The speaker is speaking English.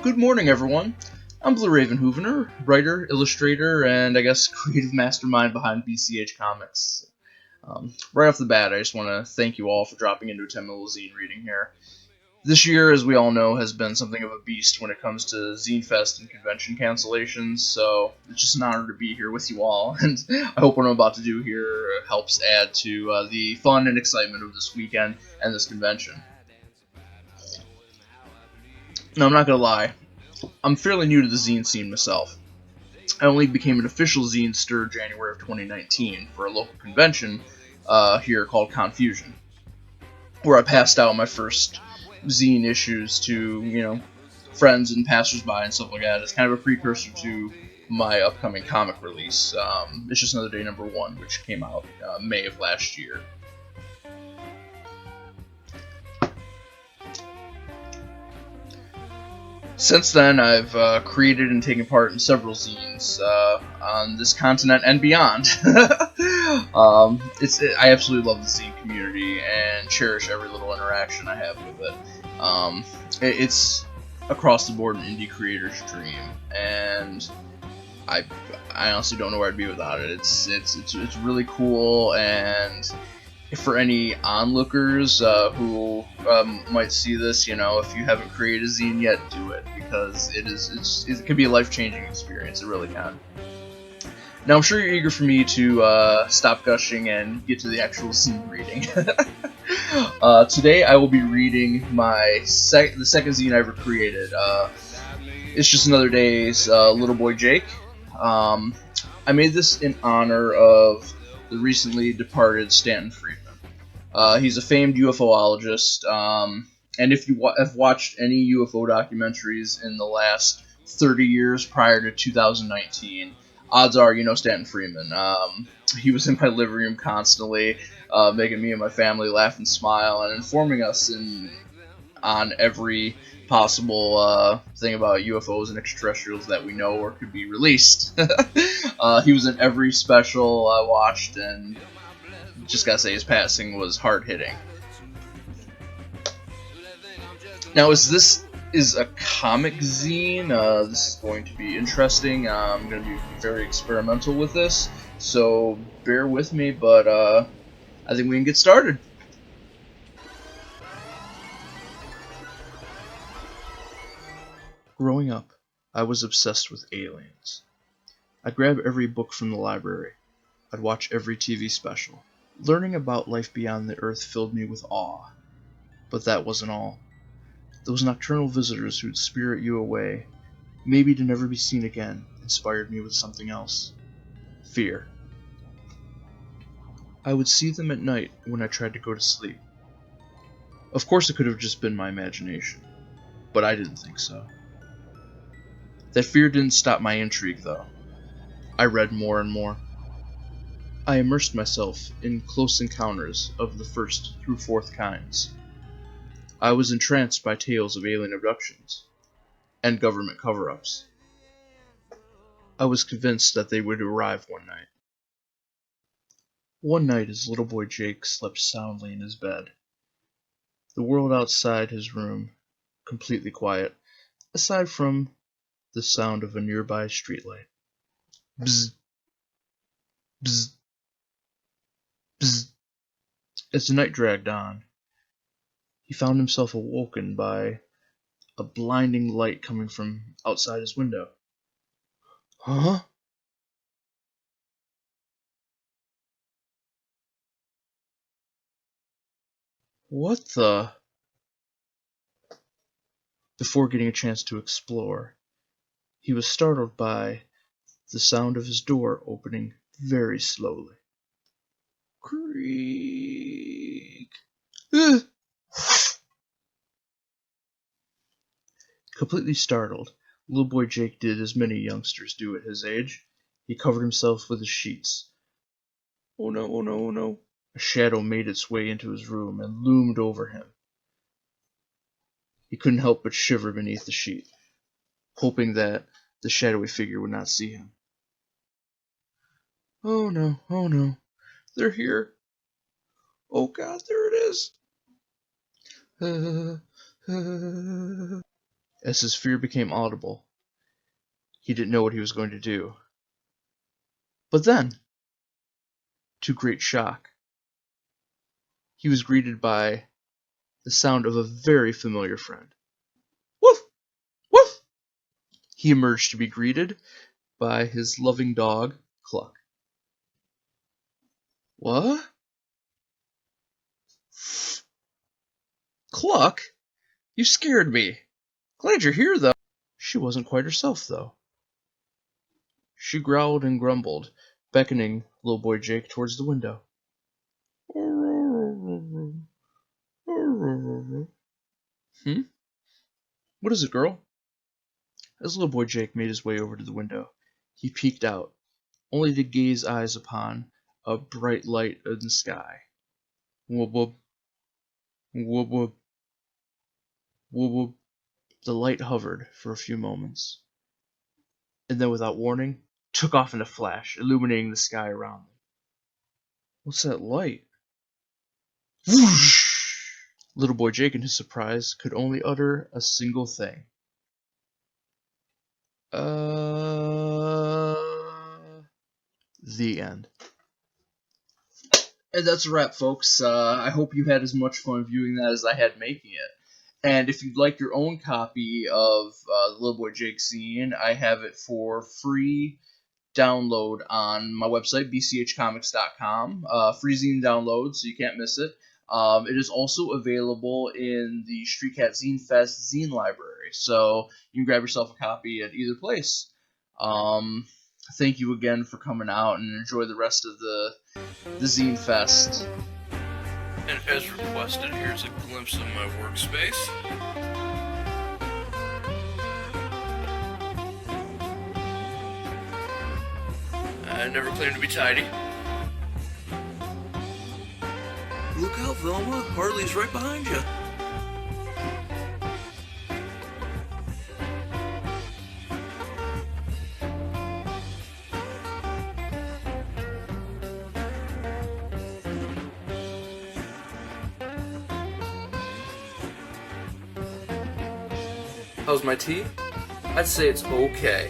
Good morning, everyone. I'm BluRaven Houvener, writer, illustrator, and I guess creative mastermind behind BCH Comics. Right off the bat, I just want to thank you all for dropping into a 10-minute zine reading here. This year, as we all know, has been something of a beast when it comes to Zine Fest and convention cancellations, so it's just an honor to be here with you all, and I hope what I'm about to do here helps add to the fun and excitement of this weekend and this convention. Now, I'm not going to lie, I'm fairly new to the zine scene myself. I only became an official zine-ster January of 2019 for a local convention here called Confusion, where I passed out my first zine issues to, friends and passersby and stuff like that. It's kind of a precursor to my upcoming comic release. It's Just Another Day #1, which came out May of last year. Since then, I've created and taken part in several zines on this continent and beyond. I absolutely love the zine community and cherish every little interaction I have with it. It's across the board an indie creator's dream, and I honestly don't know where I'd be without it. It's really cool, and for any onlookers who might see this, if you haven't created a zine yet, do it, because it can be a life-changing experience. It really can. Now, I'm sure you're eager for me to stop gushing and get to the actual zine reading. Today, I will be reading the second zine I ever created. It's Just Another Day's Lil Boy Jake. I made this in honor of the recently departed Stanton Friedman. He's a famed UFOologist, and if you have watched any UFO documentaries in the last 30 years prior to 2019, odds are you know Stanton Friedman. He was in my living room constantly, making me and my family laugh and smile, and informing us on every possible thing about UFOs and extraterrestrials that we know or could be released. He was in every special I watched, and just gotta say his passing was hard-hitting. Now, as this is a comic zine, this is going to be interesting. I'm going to be very experimental with this, so bear with me, but I think we can get started. Growing up, I was obsessed with aliens. I'd grab every book from the library. I'd watch every TV special. Learning about life beyond the Earth filled me with awe. But that wasn't all. Those nocturnal visitors who'd spirit you away, maybe to never be seen again, inspired me with something else. Fear. I would see them at night when I tried to go to sleep. Of course it could have just been my imagination, but I didn't think so. That fear didn't stop my intrigue, though. I read more and more. I immersed myself in close encounters of the first through fourth kinds. I was entranced by tales of alien abductions and government cover-ups. I was convinced that they would arrive one night. One night, as Lil Boy Jake slept soundly in his bed, the world outside his room completely quiet, aside from the sound of a nearby streetlight. Bzz, bzz, bzz. As the night dragged on, he found himself awoken by a blinding light coming from outside his window. Huh? What the? Before getting a chance to explore, he was startled by the sound of his door opening very slowly. Creak. Completely startled, Lil Boy Jake did as many youngsters do at his age. He covered himself with his sheets. Oh no, oh no, oh no. A shadow made its way into his room and loomed over him. He couldn't help but shiver beneath the sheet, hoping that the shadowy figure would not see him. Oh no, they're here. Oh God, there it is. As his fear became audible, he didn't know what he was going to do. But then, to great shock, he was greeted by the sound of a very familiar friend. Woof! Woof! He emerged to be greeted by his loving dog, Cluck. What? Cluck? You scared me. Glad you're here, though. She wasn't quite herself, though. She growled and grumbled, beckoning Lil Boy Jake towards the window. What is it, girl? As Lil Boy Jake made his way over to the window, he peeked out, only to gaze eyes upon a bright light in the sky. Whoop whoop. Whoop whoop. Whoop whoop. The light hovered for a few moments, and then without warning, took off in a flash, illuminating the sky around them. What's that light? Whoosh! Little Boy Jake, in his surprise, could only utter a single thing. The end. And that's a wrap, folks. I hope you had as much fun viewing that as I had making it. And if you'd like your own copy of the Lil Boy Jake zine, I have it for free download on my website, bchcomics.com. Free zine download, so you can't miss it. It is also available in the Street Cat Zine Fest zine library, so you can grab yourself a copy at either place. Thank you again for coming out, and enjoy the rest of the Zine Fest. And as requested, here's a glimpse of my workspace. I never claimed to be tidy. Look out, Velma. Harley's right behind you. How's my tea? I'd say it's okay.